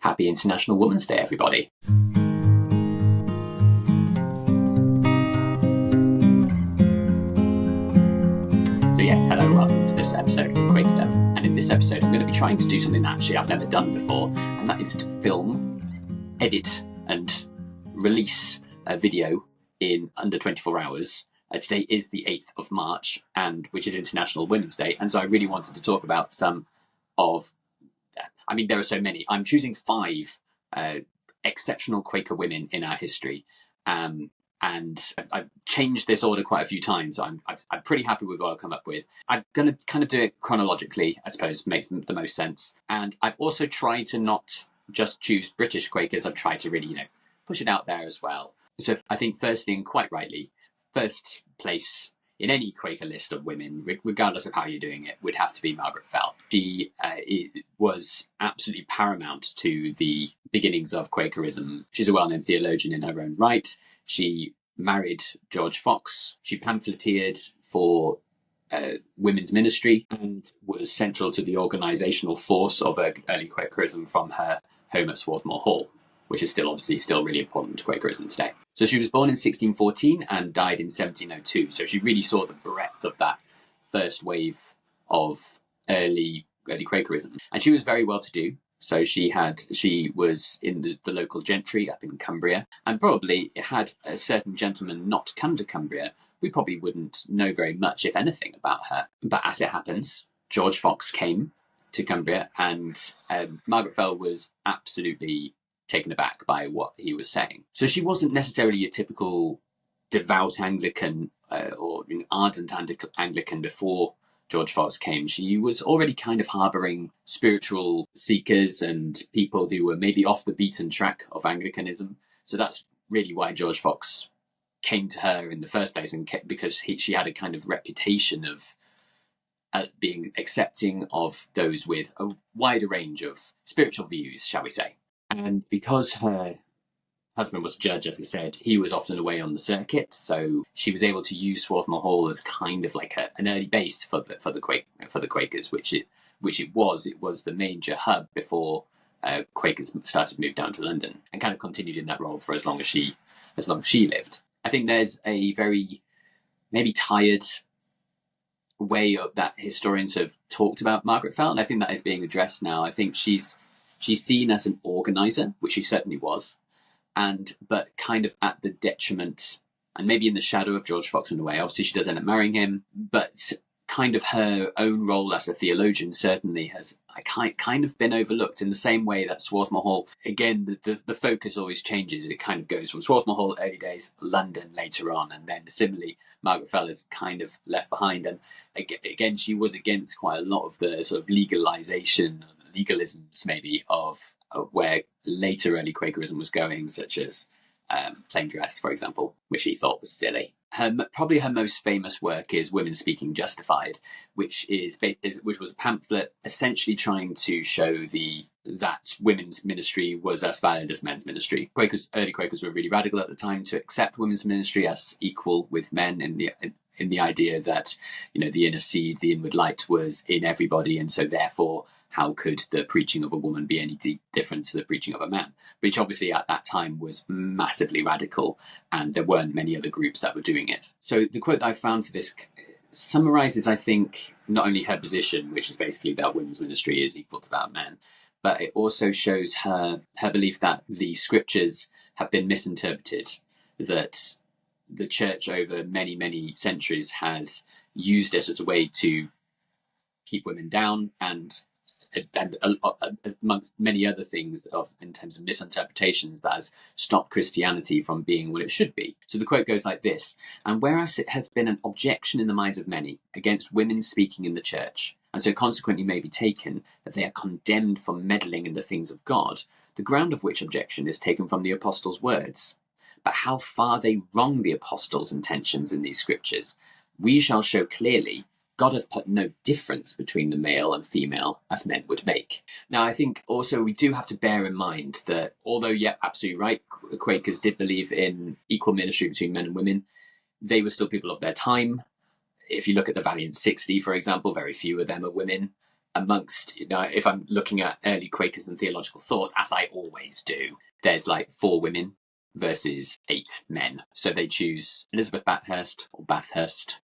Happy International Women's Day, everybody. So yes, hello, welcome to this episode of Quaker. And in this episode, I'm going to be trying to do something that actually I've never done before, and that is to film, edit, and release a video in under 24 hours. Today is the 8th of March, which is International Women's Day, and so I really wanted to talk about some of, there are so many. I'm choosing 5 exceptional Quaker women in our history, and I've changed this order quite a few times, so I'm pretty happy with what I've come up with. I'm going to kind of do it chronologically, I suppose, makes the most sense. And I've also tried to not just choose British Quakers, I've tried to really, push it out there as well. So I think firstly, and quite rightly, first place in any Quaker list of women, regardless of how you're doing it, would have to be Margaret Fell. She was absolutely paramount to the beginnings of Quakerism. She's a well-known theologian in her own right. She married George Fox. She pamphleteered for women's ministry and was central to the organisational force of early Quakerism from her home at Swarthmore Hall, which is still really important to Quakerism today. So she was born in 1614 and died in 1702. So she really saw the breadth of that first wave of early Quakerism. And she was very well to do. So she was in the local gentry up in Cumbria, and probably had a certain gentleman not come to Cumbria, we probably wouldn't know very much, if anything, about her. But as it happens, George Fox came to Cumbria, and Margaret Fell was absolutely taken aback by what he was saying. So she wasn't necessarily a typical devout Anglican or an ardent Anglican before George Fox came. She was already kind of harbouring spiritual seekers and people who were maybe off the beaten track of Anglicanism. So that's really why George Fox came to her in the first place, and because she had a kind of reputation of being accepting of those with a wider range of spiritual views, shall we say. And because her husband was a judge, as I said, he was often away on the circuit, so she was able to use Swarthmore Hall as kind of like an early base for the Quakers, which it was. It was the major hub before Quakers started to move down to London, and kind of continued in that role for as long as she lived. I think there's a very maybe tired way that historians have talked about Margaret Fell, and I think that is being addressed now. I think she's seen as an organiser, which she certainly was, but kind of at the detriment and maybe in the shadow of George Fox in a way. Obviously, she does end up marrying him, but kind of her own role as a theologian certainly has kind of been overlooked in the same way that Swarthmore Hall, again, the focus always changes. It kind of goes from Swarthmore Hall early days, London later on, and then similarly, Margaret Fell is kind of left behind. And again, she was against quite a lot of the sort of legalisms maybe of where later early Quakerism was going, such as plain dress, for example, which he thought was silly. Probably her most famous work is Women Speaking Justified, which was a pamphlet essentially trying to show that women's ministry was as valid as men's ministry. Early Quakers were really radical at the time to accept women's ministry as equal with men in the idea that, the inner seed, the inward light was in everybody, and so therefore how could the preaching of a woman be any different to the preaching of a man? Which obviously at that time was massively radical, and there weren't many other groups that were doing it. So the quote that I found for this summarises, I think, not only her position, which is basically that women's ministry is equal to that of men, but it also shows her belief that the scriptures have been misinterpreted, that the church over many, many centuries has used it as a way to keep women down, and amongst many other things in terms of misinterpretations that has stopped Christianity from being what it should be. So the quote goes like this: "And whereas it hath been an objection in the minds of many against women speaking in the church, and so consequently may be taken that they are condemned for meddling in the things of God, the ground of which objection is taken from the apostles' words. But how far they wrong the apostles' intentions in these scriptures, we shall show clearly. God hath put no difference between the male and female as men would make." Now, I think also we do have to bear in mind that although, absolutely right, Quakers did believe in equal ministry between men and women, they were still people of their time. If you look at the Valiant 60, for example, very few of them are women. amongst, if I'm looking at early Quakers and theological thoughts, as I always do, there's like 4 women versus 8 men. So they choose Elizabeth Bathurst, or Bathurst,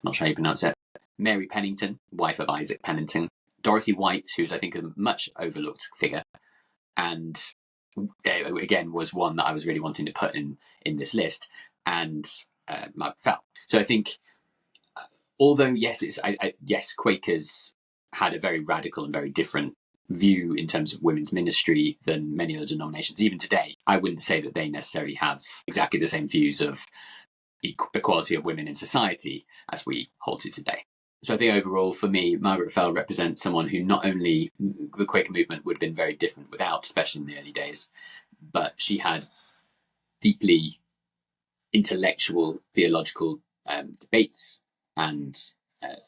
not sure how you pronounce it, Mary Pennington, wife of Isaac Pennington, Dorothy White, who's I think a much overlooked figure, and again was one that I was really wanting to put in this list, and Margaret Fell. So I think, although yes, yes, Quakers had a very radical and very different view in terms of women's ministry than many other denominations. Even today, I wouldn't say that they necessarily have exactly the same views of equality of women in society as we hold to today. So I think overall, for me, Margaret Fell represents someone who not only the Quaker movement would have been very different without, especially in the early days, but she had deeply intellectual theological debates and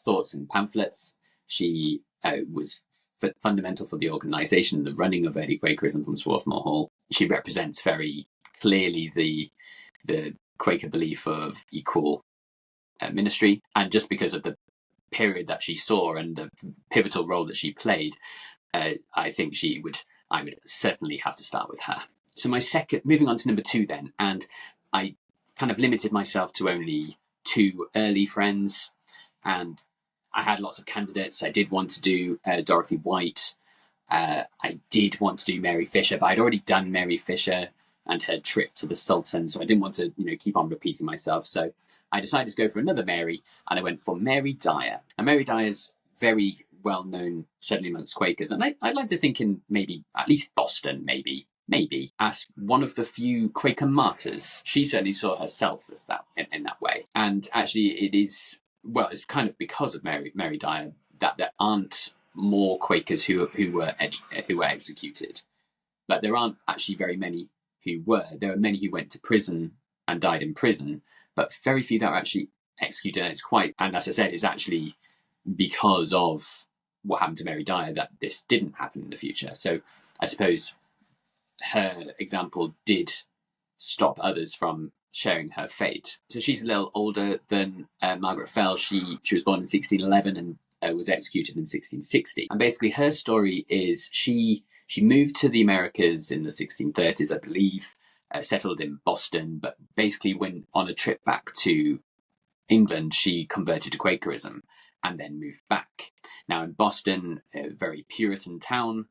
thoughts and pamphlets. She was fundamental for the organisation and the running of early Quakerism from Swarthmore Hall. She represents very clearly the Quaker belief of equal ministry, and just because of the period that she saw and the pivotal role that she played, I think I would certainly have to start with her. So my second, moving on to number 2 then, and I kind of limited myself to only 2 early friends, and I had lots of candidates. I did want to do Dorothy White. I did want to do Mary Fisher, but I'd already done Mary Fisher and her trip to the Sultan, so I didn't want to keep on repeating myself. So I decided to go for another Mary, and I went for Mary Dyer. And Mary Dyer's very well known, certainly amongst Quakers, and I'd like to think in maybe at least Boston, maybe as one of the few Quaker martyrs. She certainly saw herself as that in that way. And actually, it's kind of because of Mary Dyer that there aren't more Quakers who were executed. But there aren't actually very many who were. There are many who went to prison and died in prison, but very few that were actually executed. And as I said, it's actually because of what happened to Mary Dyer that this didn't happen in the future. So I suppose her example did stop others from sharing her fate. So she's a little older than Margaret Fell. She was born in 1611 and was executed in 1660. And basically her story is she moved to the Americas in the 1630s, I believe, settled in Boston, but basically when on a trip back to England, she converted to Quakerism and then moved back. Now in Boston, a very Puritan town,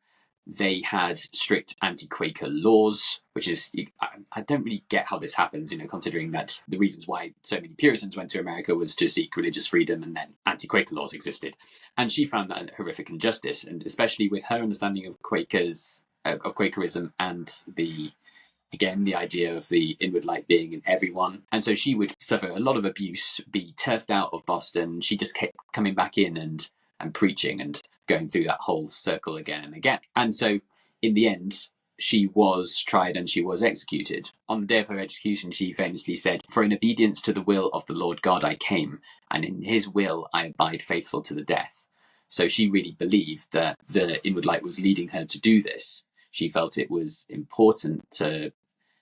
they had strict anti-Quaker laws, which is, I don't really get how this happens, considering that the reasons why so many Puritans went to America was to seek religious freedom, and then anti-Quaker laws existed. And she found that a horrific injustice, and especially with her understanding of Quakerism and the idea of the inward light being in everyone. And so she would suffer a lot of abuse, be turfed out of Boston. She just kept coming back in and preaching and going through that whole circle again and again. And so in the end, she was tried and she was executed. On the day of her execution, she famously said, "For in obedience to the will of the Lord God I came, and in his will I abide faithful to the death." So she really believed that the inward light was leading her to do this. She felt it was important to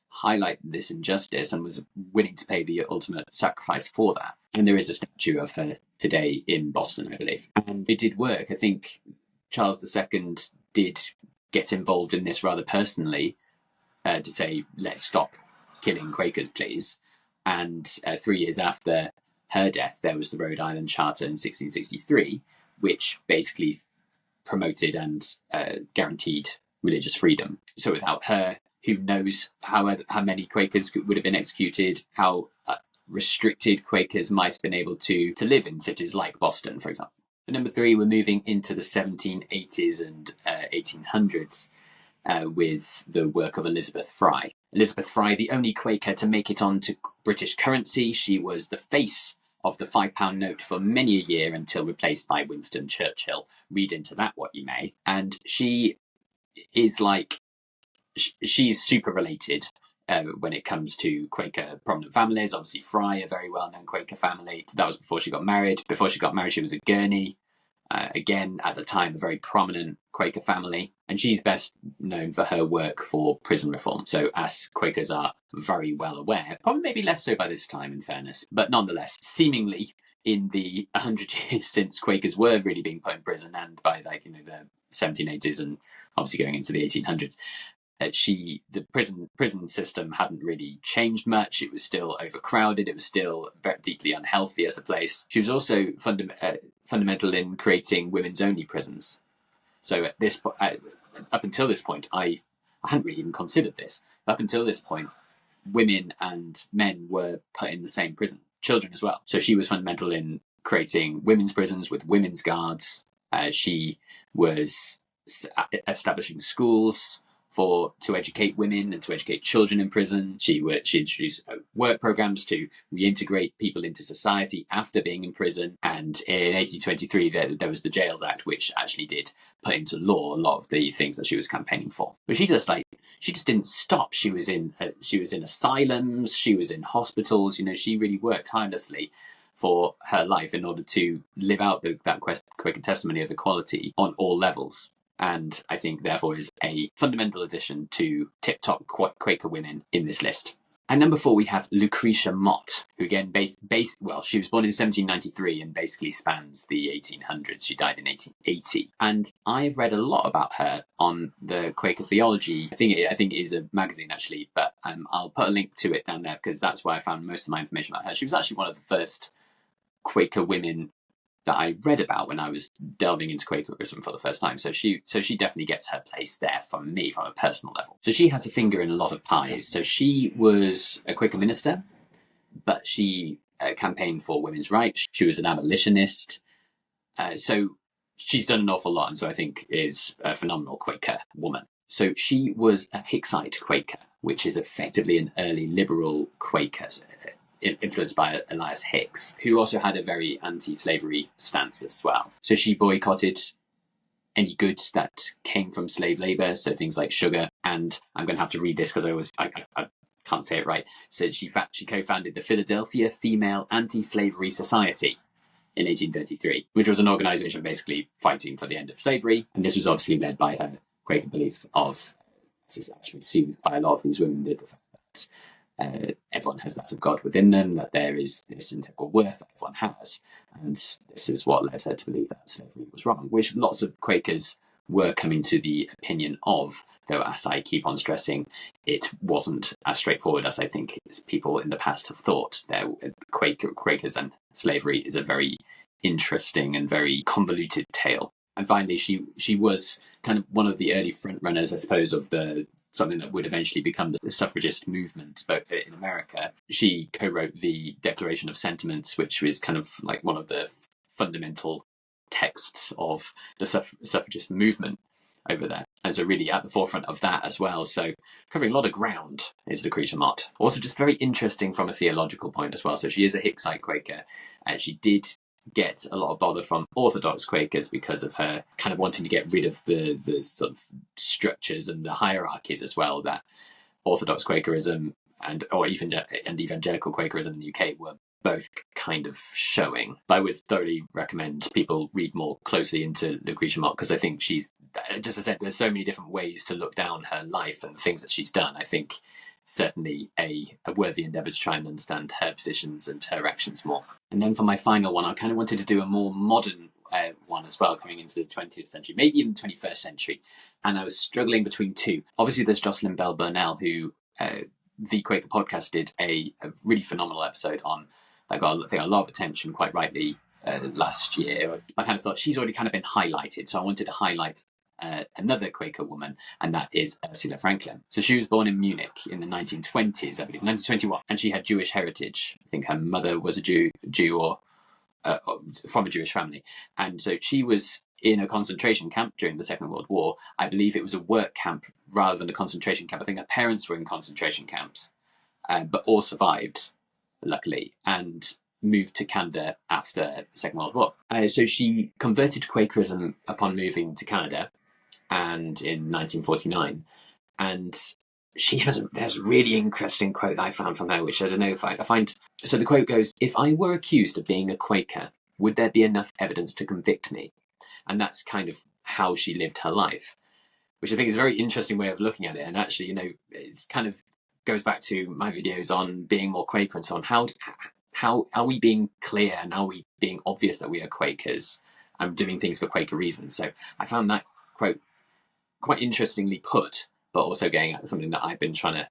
highlight this injustice and was willing to pay the ultimate sacrifice for that. And there is a statue of her today in Boston, I believe. And it did work. I think Charles II did get involved in this rather personally to say, let's stop killing Quakers, please. And 3 years after her death, there was the Rhode Island Charter in 1663, which basically promoted and guaranteed religious freedom. So without her, who knows how many Quakers would have been executed, how restricted Quakers might have been able to live in cities like Boston, for example. And number 3, we're moving into the 1780s and 1800s with the work of Elizabeth Fry. Elizabeth Fry, the only Quaker to make it onto British currency. She was the face of the £5 note for many a year until replaced by Winston Churchill. Read into that what you may. And she is she's super related when it comes to Quaker prominent families. Obviously Fry, a very well-known Quaker family. That was before she got married. Before she got married, she was a Gurney. Again, at the time, a very prominent Quaker family. And she's best known for her work for prison reform. So as Quakers are very well aware, probably maybe less so by this time in fairness, but nonetheless, seemingly in the 100 years since Quakers were really being put in prison, and by the 1780s and obviously going into the 1800s, the prison system hadn't really changed much. It was still overcrowded. It was still very deeply unhealthy as a place. She was also fundamental in creating women's only prisons. So at this up until this point, I hadn't really even considered this. Up until this point, women and men were put in the same prison, children as well. So she was fundamental in creating women's prisons with women's guards. She was establishing schools to educate women and to educate children in prison. She introduced work programs to reintegrate people into society after being in prison. And in 1823, there was the Jails Act, which actually did put into law a lot of the things that she was campaigning for. But she just didn't stop. She was in asylums. She was in hospitals. She really worked tirelessly for her life in order to live out that Quaker testimony of equality on all levels. And I think, therefore, is a fundamental addition to tip-top Quaker women in this list. And number 4, we have Lucretia Mott, who again, she was born in 1793 and basically spans the 1800s. She died in 1880. And I've read a lot about her on the Quaker Theology. I think it is a magazine, actually, but I'll put a link to it down there because that's where I found most of my information about her. She was actually one of the first Quaker women that I read about when I was delving into Quakerism for the first time. So she definitely gets her place there from me, from a personal level. So she has a finger in a lot of pies. So she was a Quaker minister, but she campaigned for women's rights. She was an abolitionist. So she's done an awful lot, and so I think is a phenomenal Quaker woman. So she was a Hicksite Quaker, which is effectively an early liberal Quaker, influenced by Elias Hicks, who also had a very anti-slavery stance as well. So she boycotted any goods that came from slave labour, so things like sugar. And I'm going to have to read this because I can't say it right. So she co-founded the Philadelphia Female Anti-Slavery Society in 1833, which was an organisation basically fighting for the end of slavery. And this was obviously led by her Quaker belief of, as is assumed by a lot of these women, the fact that everyone has that of God within them, that there is this integral worth that everyone has. And this is what led her to believe that slavery was wrong, which lots of Quakers were coming to the opinion of, though as I keep on stressing, it wasn't as straightforward as I think people in the past have thought. Quakers and slavery is a very interesting and very convoluted tale. And finally, she was kind of one of the early frontrunners, I suppose, of something that would eventually become the suffragist movement, but in America. She co-wrote the Declaration of Sentiments, which was kind of like one of the fundamental texts of the suffragist movement over there. And so really at the forefront of that as well. So covering a lot of ground is Lucretia Mott. Also just very interesting from a theological point as well. So she is a Hicksite Quaker, and she did get a lot of bother from Orthodox Quakers because of her kind of wanting to get rid of the sort of structures and the hierarchies as well that Orthodox Quakerism and evangelical Quakerism in the UK were both kind of showing. But I would thoroughly recommend people read more closely into Lucretia Mott, because I think she's, just as I said, there's so many different ways to look down her life and the things that she's done. I think certainly a worthy endeavour to try and understand her positions and her actions more. And then for my final one, I kind of wanted to do a more modern one as well, coming into the 20th century, maybe even the 21st century. And I was struggling between two. Obviously, there's Jocelyn Bell Burnell, who Thee Quaker Podcast did a really phenomenal episode on. I got, I think, a lot of attention, quite rightly, last year. I kind of thought she's already kind of been highlighted, so I wanted to highlight another Quaker woman, and that is Ursula Franklin. So she was born in Munich in the 1920s, I believe, 1921, and she had Jewish heritage. I think her mother was a Jew or from a Jewish family. And so she was in a concentration camp during the Second World War. I believe it was a work camp rather than a concentration camp. I think her parents were in concentration camps, but all survived, luckily, and moved to Canada after the Second World War. So she converted to Quakerism upon moving to Canada, and in 1949. And she there's a really interesting quote that I found from her, which I don't know if I find. So the quote goes, "If I were accused of being a Quaker, would there be enough evidence to convict me?" And that's kind of how she lived her life, which I think is a very interesting way of looking at it. And actually, it's kind of goes back to my videos on being more Quaker and so on. how are we being clear and are we being obvious that we are Quakers and doing things for Quaker reasons? So I found that quote quite interestingly put, but also getting at something that I've been trying to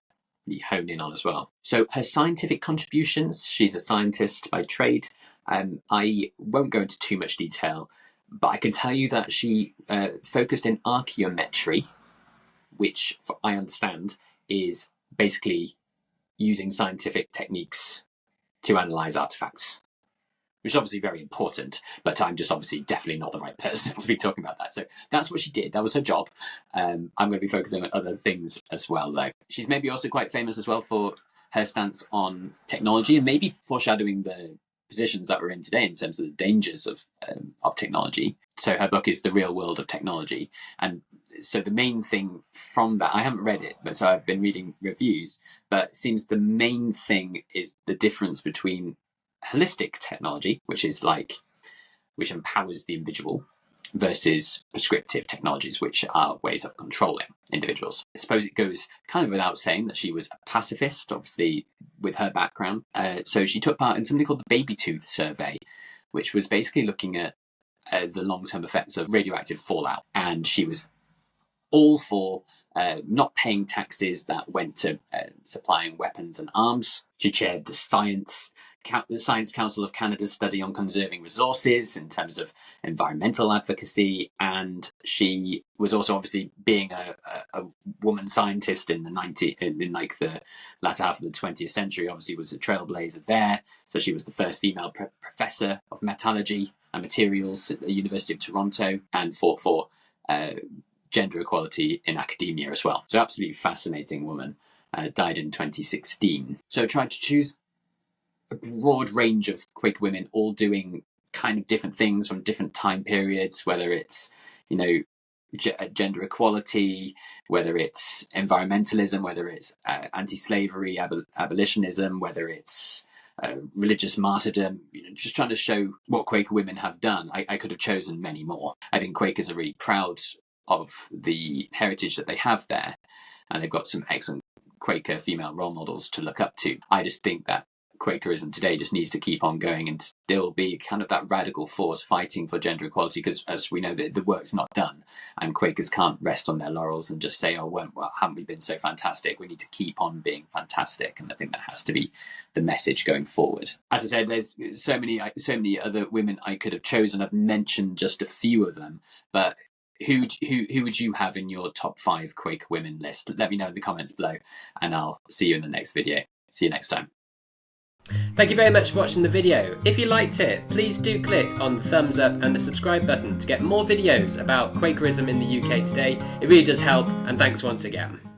hone in on as well. So her scientific contributions, she's a scientist by trade. I won't go into too much detail, but I can tell you that she focused in archaeometry, which I understand is basically using scientific techniques to analyse artefacts, which is obviously very important, but I'm just obviously definitely not the right person to be talking about that. So that's what she did. That was her job. I'm going to be focusing on other things as well, though. She's maybe also quite famous as well for her stance on technology and maybe foreshadowing the positions that we're in today in terms of the dangers of technology. So her book is The Real World of Technology. And so the main thing from that, I haven't read it, but so I've been reading reviews, but it seems the main thing is the difference between holistic technology, which empowers the individual, versus prescriptive technologies, which are ways of controlling individuals. I suppose it goes kind of without saying that she was a pacifist, obviously, with her background. So she took part in something called the Baby Tooth Survey, which was basically looking at the long-term effects of radioactive fallout. And she was all for not paying taxes that went to supplying weapons and arms. She chaired the Science Council of Canada's study on conserving resources in terms of environmental advocacy, and she was also, obviously, being a woman scientist in the latter half of the 20th century, obviously was a trailblazer there. So she was the first female professor of metallurgy and materials at the University of Toronto, and fought for gender equality in academia as well. So absolutely fascinating woman. Died in 2016. So I tried to choose a broad range of Quaker women, all doing kind of different things from different time periods, whether it's, gender equality, whether it's environmentalism, whether it's anti-slavery abolitionism, whether it's religious martyrdom, just trying to show what Quaker women have done. I could have chosen many more. I think Quakers are really proud of the heritage that they have there, and they've got some excellent Quaker female role models to look up to. I just think that Quakerism today just needs to keep on going and still be kind of that radical force fighting for gender equality, because as we know, the work's not done, and Quakers can't rest on their laurels and just say, haven't we been so fantastic? We need to keep on being fantastic, and I think that has to be the message going forward. As I said, there's so many other women I could have chosen. I've mentioned just a few of them, but who would you have in your top 5 Quaker women list? Let me know in the comments below, and I'll see you in the next video. See you next time. Thank you very much for watching the video. If you liked it, please do click on the thumbs up and the subscribe button to get more videos about Quakerism in the UK today. It really does help, and thanks once again.